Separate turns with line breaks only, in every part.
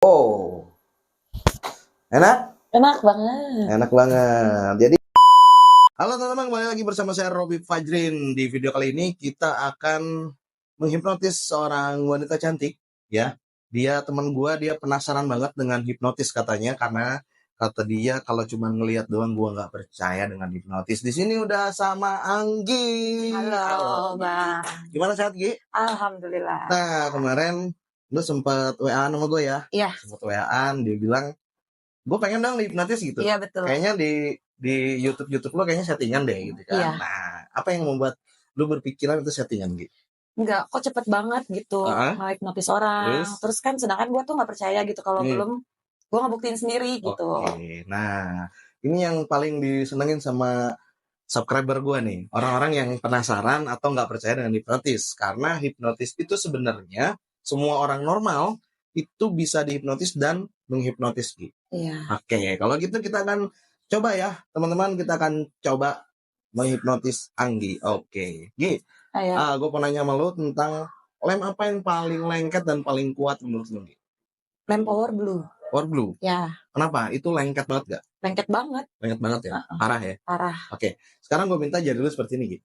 Oh, enak?
Enak banget.
Enak banget. Jadi, halo teman-teman, kembali lagi bersama saya Robi Fajrin. Di video kali ini kita akan menghipnotis seorang wanita cantik, ya. Dia teman gua, dia penasaran banget dengan hipnotis katanya, karena kata dia kalau cuma ngelihat doang gua nggak percaya dengan hipnotis. Di sini udah sama Anggi.
Halo, Bang.
Gimana sehat, Gi?
Alhamdulillah.
Nah, kemarin lu sempat WA-an sama gue ya.
Iya.
Sempat WA-an, dia bilang, gue pengen dong dihipnotis gitu.
Iya, betul.
Kayaknya di YouTube lo kayaknya settingan deh gitu kan.
Iya.
Nah, apa yang membuat lu berpikiran itu settingan gitu?
Enggak, kok cepet banget gitu hipnotis orang. Terus kan sedangkan gue tuh nggak percaya gitu kalau belum gue ngebuktiin sendiri gitu.
Oke. Nah, ini yang paling disenengin sama subscriber gue nih. Orang-orang yang penasaran atau nggak percaya dengan hipnotis. Karena hipnotis itu sebenarnya semua orang normal itu bisa dihipnotis dan menghipnotis gitu.
Iya.
Oke, kalau gitu kita akan coba ya, teman-teman. Kita akan coba menghipnotis Anggi. Oke, Gi, gue mau nanya sama lu tentang lem apa yang paling lengket dan paling kuat menurut lu, Gi?
Lem Power Blue.
Power Blue?
Ya.
Kenapa? Itu lengket banget gak?
Lengket banget.
Lengket banget ya? Parah ya?
Parah.
Oke, sekarang gue minta jari lu seperti ini, Gi.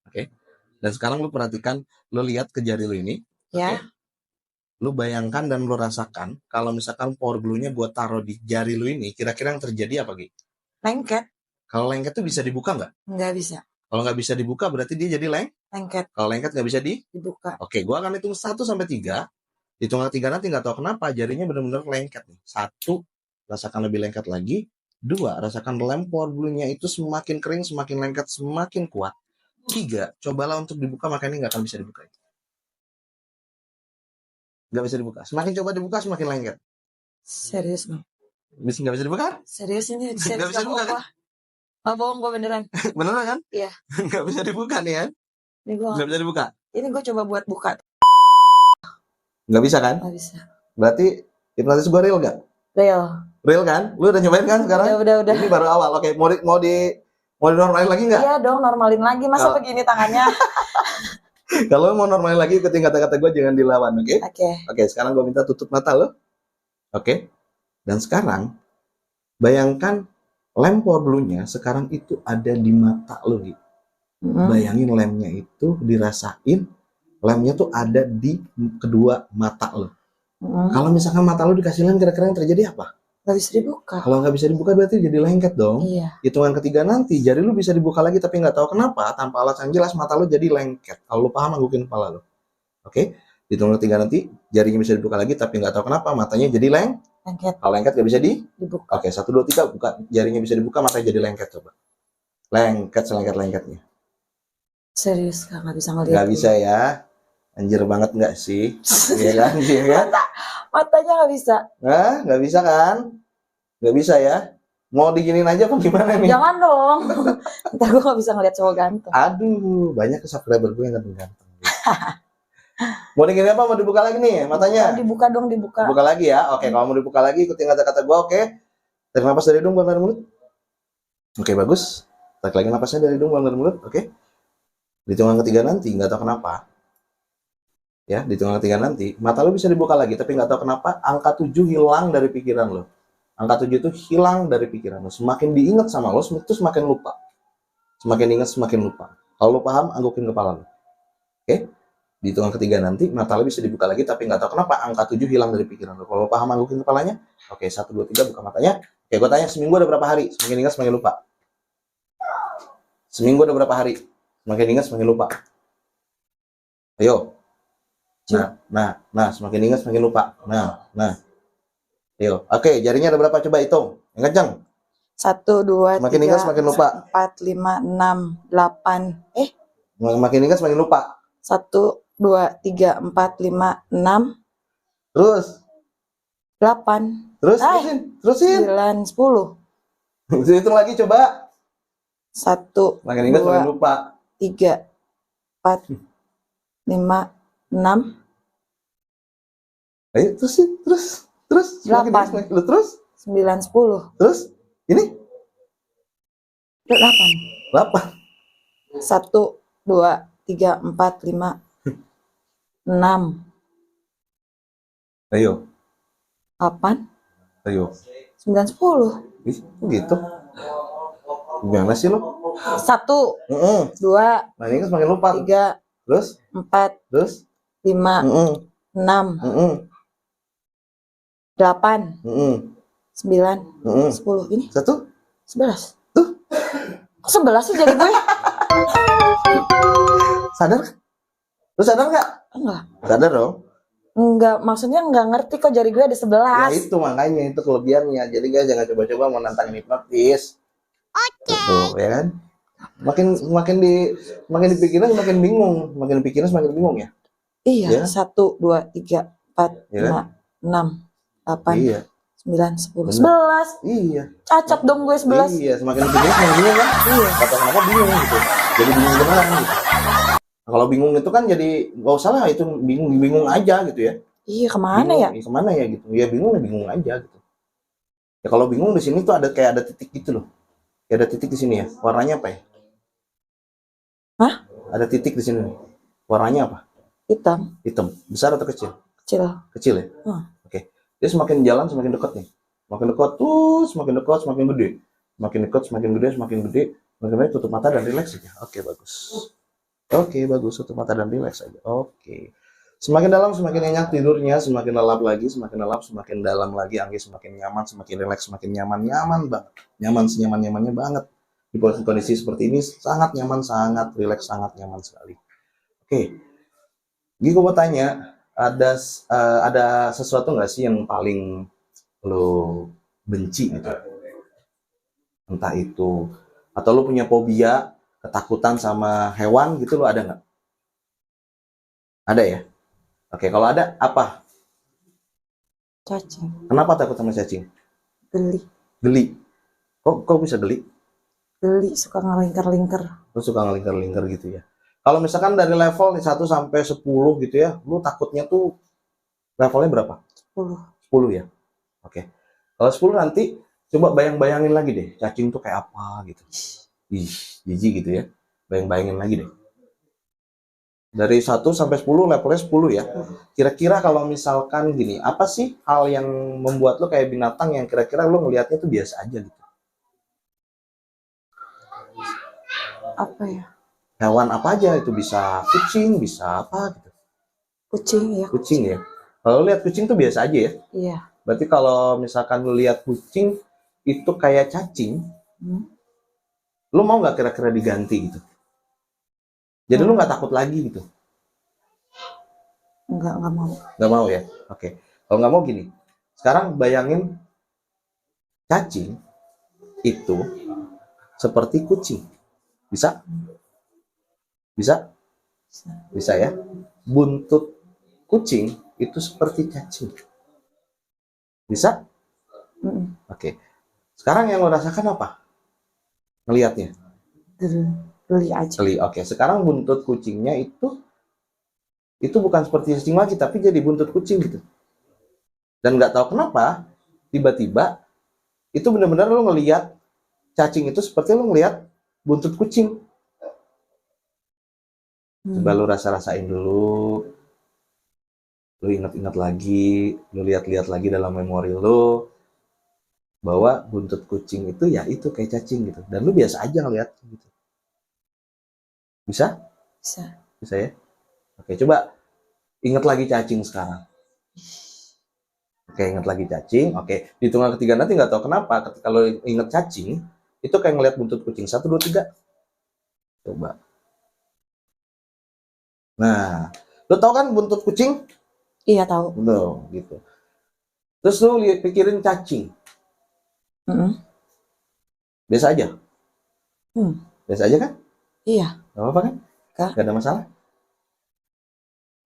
Oke, dan sekarang lu perhatikan, lu lihat ke jari lu ini.
Ya.
Okay? Lu bayangkan dan lu rasakan kalau misalkan power glue-nya buat taruh di jari lu ini, kira-kira yang terjadi apa, Gi?
Lengket.
Kalau lengket tuh bisa dibuka nggak?
Nggak bisa.
Kalau nggak bisa dibuka berarti dia jadi
lengket.
Kalau lengket nggak bisa
dibuka.
Oke, gua akan hitung 1 sampai 3. Hitung 3 nanti nggak tahu kenapa jarinya benar-benar lengket nih. 1, rasakan lebih lengket lagi. 2, rasakan lem power glue-nya itu semakin kering, semakin lengket, semakin kuat. 3, cobalah untuk dibuka, makanya nggak akan bisa dibuka. Nggak bisa dibuka. Semakin coba dibuka, semakin lengket.
Serius nih?
Nggak bisa dibuka?
Serius ini?
Nggak bisa dibuka kan?
Oh, bohong, gue beneran.
Beneran kan?
Iya.
Nggak bisa dibuka nih kan?
Ini gue
nggak bisa dibuka.
Ini gue coba buat buka.
Nggak bisa kan?
Nggak bisa.
Berarti hipnotis gue real nggak? Real kan? Lu udah nyobain kan sekarang?
Udah. Ini
baru awal. Oke, mau normalin lagi nggak?
Iya dong, normalin lagi. Masa begini tangannya?
Kalau mau normalin lagi, ikutin kata-kata gue, jangan dilawan, oke? Oke, sekarang gue minta tutup mata lo. Oke? Dan sekarang, bayangkan lem power blue-nya sekarang itu ada di mata lo, gitu. Bayangin lemnya itu, dirasain, lemnya tuh ada di kedua mata lo. Kalau misalkan mata lo dikasih lem, kira-kira yang terjadi apa?
Nggak bisa dibuka.
Kalau nggak bisa dibuka berarti jadi lengket dong.
Iya.
Hitungan ketiga nanti jari lu bisa dibuka lagi, tapi nggak tahu kenapa tanpa alasan jelas mata lu jadi lengket. Kalau lu paham, anggukin kepala lu. Oke? Hitungan ketiga nanti jarinya bisa dibuka lagi, tapi nggak tahu kenapa matanya jadi lengket. Kalau lengket nggak bisa dibuka. Oke, 1, 2, 3 buka, jarinya bisa dibuka, matanya jadi lengket. Coba lengket, selengket-lengketnya.
Serius nggak bisa ngeliat?
Nggak bisa ya. Anjir banget nggak sih? Iya kan? Iya kan?
Matanya nggak bisa.
Nah, nggak bisa kan? Nggak bisa ya? Mau diginin aja apa gimana nih?
Jangan dong. Ntar gue gak bisa ngeliat cowok ganteng.
Aduh, banyak subscriber gue yang ganteng-ganteng. Mau diginin apa? Mau dibuka lagi nih matanya?
Dibuka dong, dibuka.
Buka lagi ya? Oke, kalau mau dibuka lagi, ikutin kata-kata gue, oke? Tarik napas dari hidung, buang dari mulut. Oke, bagus. Tarik lagi napasnya dari hidung, buang dari mulut, oke? Di hitungan ketiga nanti, nggak tahu kenapa. Ya, di hitungan ketiga nanti, mata lo bisa dibuka lagi, tapi nggak tahu kenapa angka 7 hilang dari pikiran lo. Angka 7 itu hilang dari pikiran lo. Semakin diingat sama lo, itu semakin lupa. Semakin ingat, semakin lupa. Kalau lo paham, anggukin kepala lo. Oke? Di hitungan ketiga nanti, mata lo bisa dibuka lagi, tapi nggak tahu kenapa angka 7 hilang dari pikiran lo. Kalau lo paham, anggukin kepalanya. Oke, 1, 2, 3, buka matanya. Oke, gue tanya, seminggu ada berapa hari? Semakin ingat, semakin lupa. Seminggu ada berapa hari? Semakin ingat, semakin lupa. Ayo. Nah, semakin ingat, semakin lupa. Nah. Ayo. Oke, jarinya ada berapa? Coba hitung. Yang kencang.
1, 2,
semakin
3,
ingat, semakin lupa.
4, 5, 6, 8.
Makin ingat, semakin lupa.
1, 2, 3, 4, 5, 6.
Terus.
8.
Terus, terusin.
9, 10.
Hitung lagi coba.
1,
makin ingat,
2,
semakin lupa.
3, 4, 5, 6.
Ayo, terus. Semakin
8.
ingat, semakin lupa. Terus.
9, 10.
Terus. Ini. 8.
1, 2, 3, 4, 5, 6.
Ayo.
8,
Ayo.
9, 10.
Ih, kok gitu. Gimana sih lo?
1, 2,
Nah ini kan semakin lupa.
3,
Terus?
4,
Terus?
5, 6, 8, 9, 10. Ini
1?
11.
Tuh.
Kok 11 sih jari gue?
Sadar? Lu sadar nggak?
Enggak.
Sadar dong.
Enggak, maksudnya enggak ngerti kok jari gue ada 11.
Ya itu makanya, itu kelebihannya. Jadi guys jangan coba-coba menantang hipnotis. Oke. Tuh, ya kan? Makin dipikirin makin bingung, makin dipikirin semakin bingung ya.
Iya, 1, 2, 3, 4, 5, 6, 8, 9, 10, 11.
Iya.
Cacat dong gue 11.
Iya, semakin dipikirin semakin bingung kan? Iya. Kata kenapa bingung gitu. Jadi bingung beneran gitu. Nah, kalau bingung itu kan jadi nggak usah lah itu bingung aja gitu ya.
Iya, kemana
bingung,
ya?
Kemana ya gitu. Ya bingung aja gitu. Ya kalau bingung di sini tuh ada titik gitu loh. Ya ada titik di sini ya. Warnanya apa ya?
Hah?
Ada titik di sini. Warnanya apa?
Hitam.
Hitam. Besar atau kecil?
Kecil.
Kecil ya? Oke. Dia semakin jalan semakin dekat nih. Semakin dekat tuh, semakin dekat semakin gede. Semakin dekat semakin gede, semakin gede. Semakin gede, tutup mata dan rileks aja. Oke, bagus. Oke, bagus. Tutup mata dan rileks aja. Oke. Semakin dalam semakin nyenyak tidurnya, semakin lelap lagi, semakin lelap semakin dalam lagi, Anggi semakin nyaman, semakin rileks, semakin nyaman banget. Nyaman senyaman-nyamannya banget. Di kondisi seperti ini sangat nyaman, sangat rileks, sangat nyaman sekali. Oke. Gue mau tanya, ada sesuatu nggak sih yang paling lo benci gitu? Entah itu atau lo punya fobia, ketakutan sama hewan gitu, lo ada nggak? Ada ya? Oke, kalau ada apa?
Cacing.
Kenapa takut sama cacing?
Geli.
Geli. Kok bisa geli?
Geli, suka ngelingkar-lingkar.
Lu suka ngelingkar-lingkar gitu ya. Kalau misalkan dari level 1 sampai 10 gitu ya, lu takutnya tuh levelnya berapa?
10.
10 ya. Oke. Kalau 10 nanti coba bayang-bayangin lagi deh, cacing tuh kayak apa gitu. Ih, jijik gitu ya. Bayang-bayangin lagi deh. Dari 1 sampai 10 levelnya 10 ya. Kira-kira kalau misalkan gini, apa sih hal yang membuat lo kayak binatang yang kira-kira lo ngelihatnya tuh biasa aja gitu?
Apa ya?
Hewan apa aja itu, bisa kucing, bisa apa gitu.
Kucing ya.
Kucing ya. Kalau lihat kucing tuh biasa aja ya.
Iya.
Berarti kalau misalkan lo lihat kucing itu kayak cacing, lo mau nggak kira-kira diganti gitu? Jadi lu nggak takut lagi gitu?
Nggak mau.
Nggak mau ya? Oke. Kalau nggak mau gini, sekarang bayangin cacing itu seperti kucing. Bisa? Bisa? Bisa ya? Buntut kucing itu seperti cacing. Bisa? Oke. Sekarang yang lo rasakan apa? Ngelihatnya?
Geli aja.
Geli. Oke. Sekarang buntut kucingnya itu bukan seperti cacing lagi, tapi jadi buntut kucing gitu. Dan nggak tahu kenapa, tiba-tiba itu benar-benar lo ngelihat cacing itu seperti lo ngelihat buntut kucing. Coba lo rasa-rasain dulu, lo ingat-ingat lagi, lo lihat-lihat lagi dalam memori lo bahwa buntut kucing itu ya itu kayak cacing gitu, dan lo biasa aja ngelihat gitu. Bisa? Bisa ya? Oke, coba ingat lagi cacing sekarang. Oke, ingat lagi cacing. Oke, di hitungan ketiga nanti nggak tahu kenapa ketika lo ingat cacing itu kayak ngelihat buntut kucing. 1, 2, 3. Coba. Nah, lo tau kan buntut kucing?
Iya tahu.
Betul, gitu. Terus lo pikirin cacing. Biasa aja. Biasa aja kan?
Iya.
Gak apa-apa kan?
Gak
ada masalah.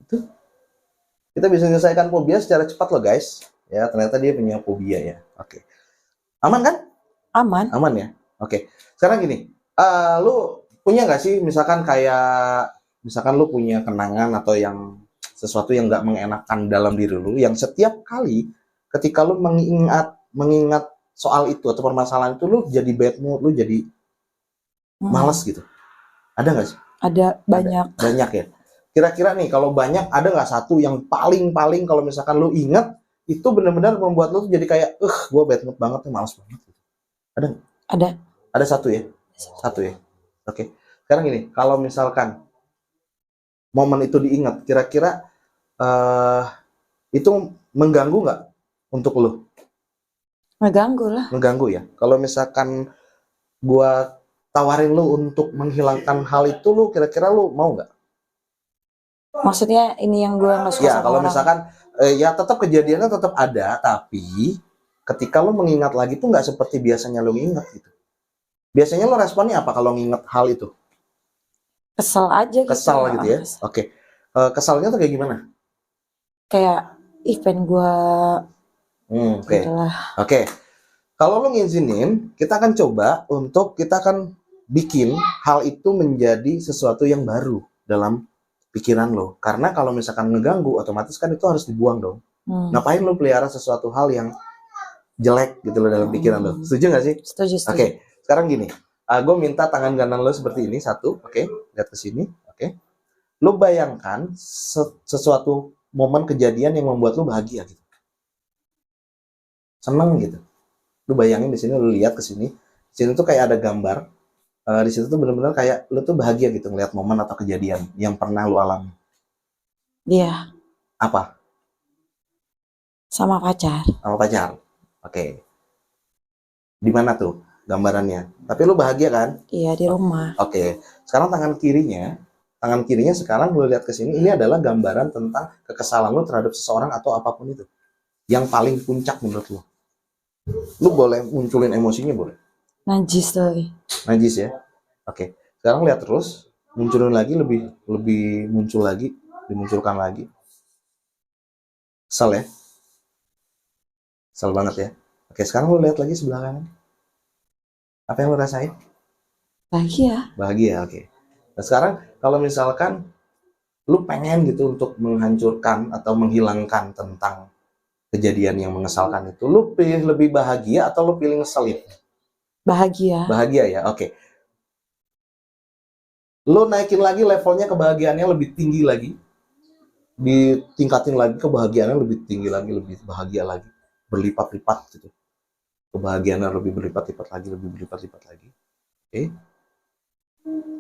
Itu kita bisa menyelesaikan fobia secara cepat loh guys. Ya, ternyata dia punya fobia ya. Oke. Aman kan?
Aman.
Aman ya. Oke. Sekarang gini, lu punya nggak sih misalkan lu punya kenangan atau yang sesuatu yang nggak mengenakan dalam diri lu, yang setiap kali ketika lu mengingat soal itu atau permasalahan itu lu jadi bad mood, lu jadi malas gitu. Ada nggak sih?
Ada, banyak.
Banyak ya. Kira-kira nih kalau banyak ada nggak satu yang paling kalau misalkan lu ingat itu benar-benar membuat lo tuh jadi kayak, gue bad mood banget nih, males banget. Ada? Ada satu ya? Satu ya? Oke. Sekarang gini, kalau misalkan momen itu diingat, kira-kira itu mengganggu nggak untuk lo?
Ngeganggu lah.
Mengganggu ya? Kalau misalkan gue tawarin lo untuk menghilangkan hal itu, lo kira-kira lo mau nggak?
Maksudnya ini yang gue nggak suka
Ya,
sama
kalau
orang.
misalkan ya tetap kejadiannya tetap ada, tapi ketika lo mengingat lagi tuh nggak seperti biasanya lo ingat gitu. Biasanya lo responnya apa kalau nginget hal itu?
Kesel aja gitu.
Kesal gitu ya?
Kesel.
Oke. Kesalnya tuh kayak gimana?
Kayak event gue.
Oke. Oke. Kalau lo ngizinin, kita akan coba untuk kita akan bikin hal itu menjadi sesuatu yang baru dalam pikiran lo. Karena kalau misalkan ngeganggu, otomatis kan itu harus dibuang dong. Ngapain lo pelihara sesuatu hal yang jelek gitu lo dalam pikiran lo? Setuju nggak sih?
Setuju.
Oke. Sekarang gini, gue minta tangan kanan lo seperti ini, satu. Oke. Lihat ke sini. Oke. Lo bayangkan sesuatu momen kejadian yang membuat lo bahagia gitu. Seneng gitu. Lu bayangin di sini, lu lihat ke sini. Di sini tuh kayak ada gambar. Di situ tuh benar-benar kayak lu tuh bahagia gitu ngeliat momen atau kejadian yang pernah lu alami.
Iya.
Apa?
Sama pacar.
Sama pacar. Oke. Di mana tuh gambarannya? Tapi lu bahagia kan?
Iya, di rumah.
Oke. Sekarang tangan kirinya sekarang lu lihat ke sini, ini adalah gambaran tentang kekesalan lu terhadap seseorang atau apapun itu. Yang paling puncak menurut lu. Lu boleh munculin emosinya, boleh.
Najis tuh.
Najis ya. Oke. Sekarang lihat terus, munculin lagi, lebih muncul lagi, dimunculkan lagi. Kesel ya. Kesel banget ya. Oke, sekarang lu lihat lagi sebelah kanan. Apa yang lu rasain?
Bahagia.
Bahagia, oke. Nah, sekarang kalau misalkan lu pengen gitu untuk menghancurkan atau menghilangkan tentang kejadian yang mengesalkan itu, lu pilih lebih bahagia atau lu pilih ngeselin?
Bahagia.
Bahagia ya, oke. Lu naikin lagi levelnya, kebahagiaannya lebih tinggi lagi, ditingkatin lagi kebahagiaannya lebih tinggi lagi, lebih bahagia lagi, berlipat-lipat gitu. Kebahagiaannya lebih berlipat-lipat lagi, lebih berlipat-lipat lagi. Oke.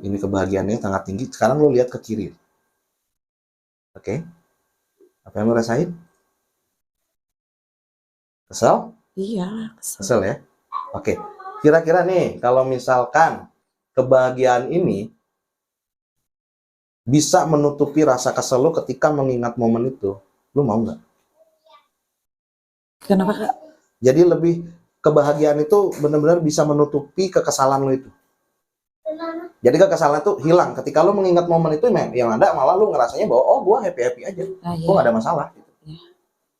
Ini kebahagiaannya sangat tinggi. Sekarang lu lihat ke kiri. Oke. Apa yang lu rasain? Kesel?
Iya,
Kesel ya. Oke. Kira-kira nih, kalau misalkan kebahagiaan ini bisa menutupi rasa kesel lu ketika mengingat momen itu, lu mau nggak?
Kenapa, Kak?
Jadi lebih kebahagiaan itu benar-benar bisa menutupi kekesalan lu itu. Jadi kekesalan itu hilang ketika lu mengingat momen itu, yang ada malah lu ngerasanya bahwa gua happy aja, gua nggak ada masalah.
Iya.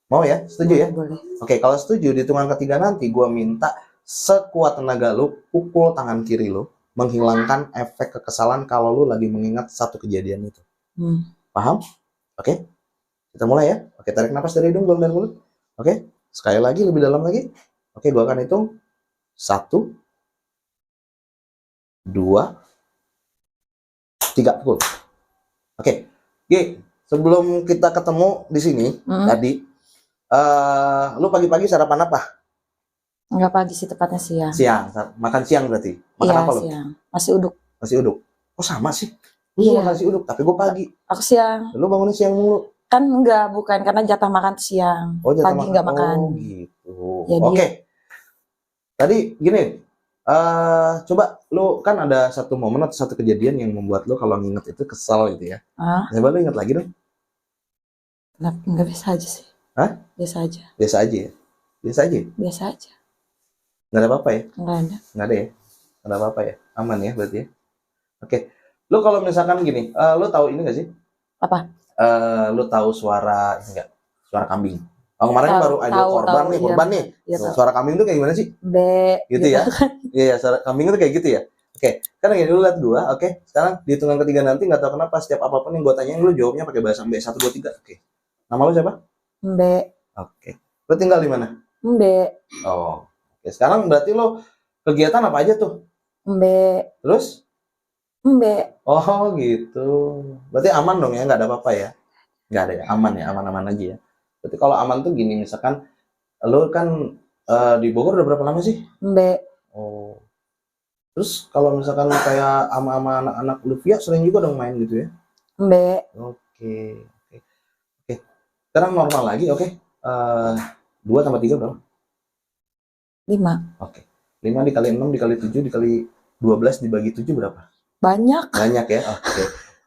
Mau ya? Setuju ya?
Boleh.
Oke, kalau setuju, di hitungan ketiga nanti gua minta sekuat tenaga lu pukul tangan kiri lu, menghilangkan efek kekesalan kalau lu lagi mengingat satu kejadian itu. Paham? Oke. Kita mulai ya. Oke, tarik nafas dari hidung, buang dari mulut. Oke. Sekali lagi, lebih dalam lagi. Oke, gua akan hitung 1, 2, 3, pukul. Oke. G, sebelum kita ketemu di sini tadi, lu pagi-pagi sarapan apa?
Enggak pagi sih, tepatnya siang.
Siang, makan siang berarti. Makan apa lu?
Siang. Nasi uduk.
Nasi uduk. Oh sama sih. Lu makan nasi uduk, tapi gue pagi.
Aku siang.
Lu bangunnya siang mulu.
Kan enggak, bukan, karena jatah makan siang. Pagi enggak makan.
Oh gitu. Oke. Tadi gini, coba lu kan ada satu momen atau satu kejadian yang membuat lu kalau nginget itu kesal gitu ya. Coba lu inget lagi dong.
Enggak, biasa aja sih.
Hah?
Biasa aja.
Biasa aja ya? Biasa aja?
Biasa aja.
Nggak ada apa-apa ya?
Nggak ada.
Nggak ada ya? Nggak ada apa-apa ya? Aman ya berarti ya? Oke. Lu kalau misalkan gini, lu tahu ini nggak sih?
Apa?
Lu tahu suara ini nggak? Suara kambing. Kemarin baru ada korban nih.
Iya,
suara kambing itu kayak gimana sih?
B.
Gitu ya? Iya, suara kambing itu kayak gitu ya? Oke, sekarang gini, lu lihat dua. Oke, sekarang di hitungan ketiga nanti nggak tahu kenapa setiap apapun yang gue tanyain lu jawabnya pakai bahasa B. 1, 2, 3. Oke. Nama lu siapa?
B.
Oke. Lu tinggal di mana?
B.
Oh. Oke, sekarang berarti lo kegiatan apa aja tuh?
B.
Terus?
B.
Oh gitu. Berarti aman dong ya, nggak ada apa-apa ya? Nggak ada ya, aman ya, aman-aman aja ya. Berarti kalau aman tuh gini, misalkan lo kan di Bogor udah berapa lama sih? Oh. Terus kalau misalkan kayak ama anak-anak Luvia sering juga dong main gitu ya? Oke. Oke. Sekarang normal lagi, oke. 2 tambah 3 berapa?
5.
Oke. 5 dikali 6 dikali 7 dikali 12 dibagi 7 berapa?
Banyak.
Banyak ya?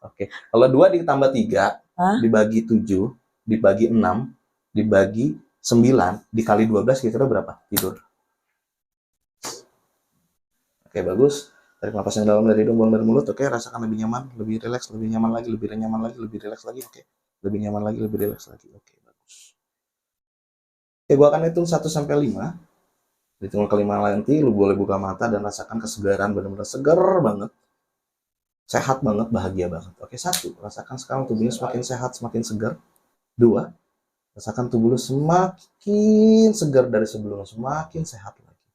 Oke. Kalau 2 ditambah 3 dibagi 7 dibagi 6 dibagi 9 dikali 12 kira-kira berapa? Tidur. Oke, bagus. Tarik napas yang dalam dari hidung, buang dari mulut. Oke, rasakan lebih nyaman, lebih rileks, lebih nyaman lagi, lebih nyaman lagi, lebih rileks lagi. Oke. Lebih nyaman lagi, lebih rileks lagi. Oke, bagus. Oke, gua akan hitung 1 sampai 5. Hitung kelima nanti lu boleh buka mata dan rasakan kesegaran, benar-benar segar banget. Sehat banget, bahagia banget. Oke, 1, rasakan sekarang tubuhnya semakin sehat, semakin segar. 2, rasakan tubuh lu semakin segar dari sebelumnya, semakin sehat lagi.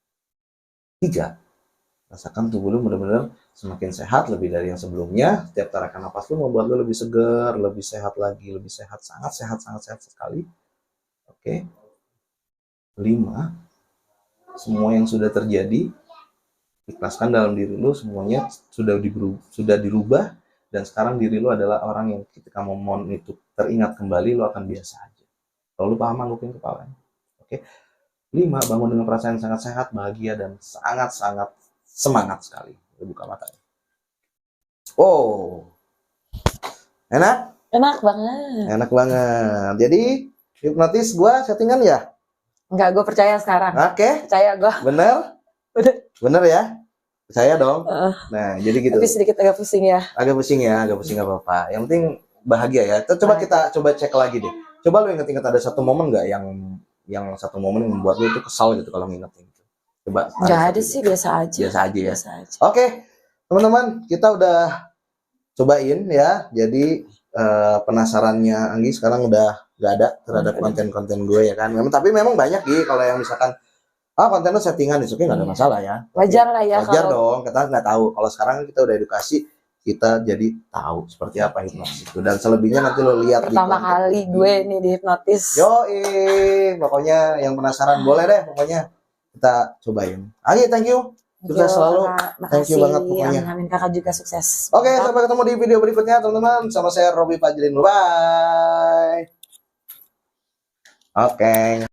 3, rasakan tubuh lu benar-benar semakin sehat lebih dari yang sebelumnya. Setiap tarikan nafas lu membuat lu lebih segar, lebih sehat lagi, lebih sehat, sangat sehat sekali. Oke. 5, semua yang sudah terjadi ikhlaskan dalam diri lu, semuanya sudah dirubah dan sekarang diri lu adalah orang yang ketika momen itu teringat kembali lu akan biasa aja. Kalau lu paham, anggukin kepalanya. Oke. 5, bangun dengan perasaan yang sangat sehat, bahagia dan sangat semangat sekali. Buka matanya. Oh. Enak?
Enak banget.
Enak banget. Jadi hipnotis gua settingan ya?
Enggak, gue percaya sekarang.
Oke.
Percaya gue.
Bener? Bener ya? Percaya dong. Nah, jadi gitu.
Tapi sedikit agak pusing ya.
Agak pusing gak apa-apa. Yang penting bahagia ya. Coba kita cek lagi deh. Coba lu inget-inget ada satu momen nggak yang satu momen yang membuat lu itu kesal gitu kalau ngingetin gitu. Coba.
Nggak ada sih, biasa aja.
Biasa aja ya.
Biasa aja.
Oke, teman-teman, kita udah cobain ya. Jadi penasarannya Anggi sekarang udah gak ada terhadap konten-konten gue ya kan. Tapi memang banyak sih kalau yang misalkan konten lu settingan itu nggak ada masalah ya.
Wajar lah ya.
Wajar dong, kita nggak tahu. Kalau sekarang kita udah edukasi, kita jadi tahu seperti apa hipnotis itu. Dan selebihnya nanti lo lihat
pertama kali gue nih di hipnotis.
Pokoknya yang penasaran boleh deh, pokoknya kita cobain. Anggi, thank you. Sukses selalu. Thank you banget pokoknya.
Amin, kakak juga sukses.
Oke, sampai ketemu di video berikutnya teman-teman. Sama saya Robi Fajrin. Bye. Oke.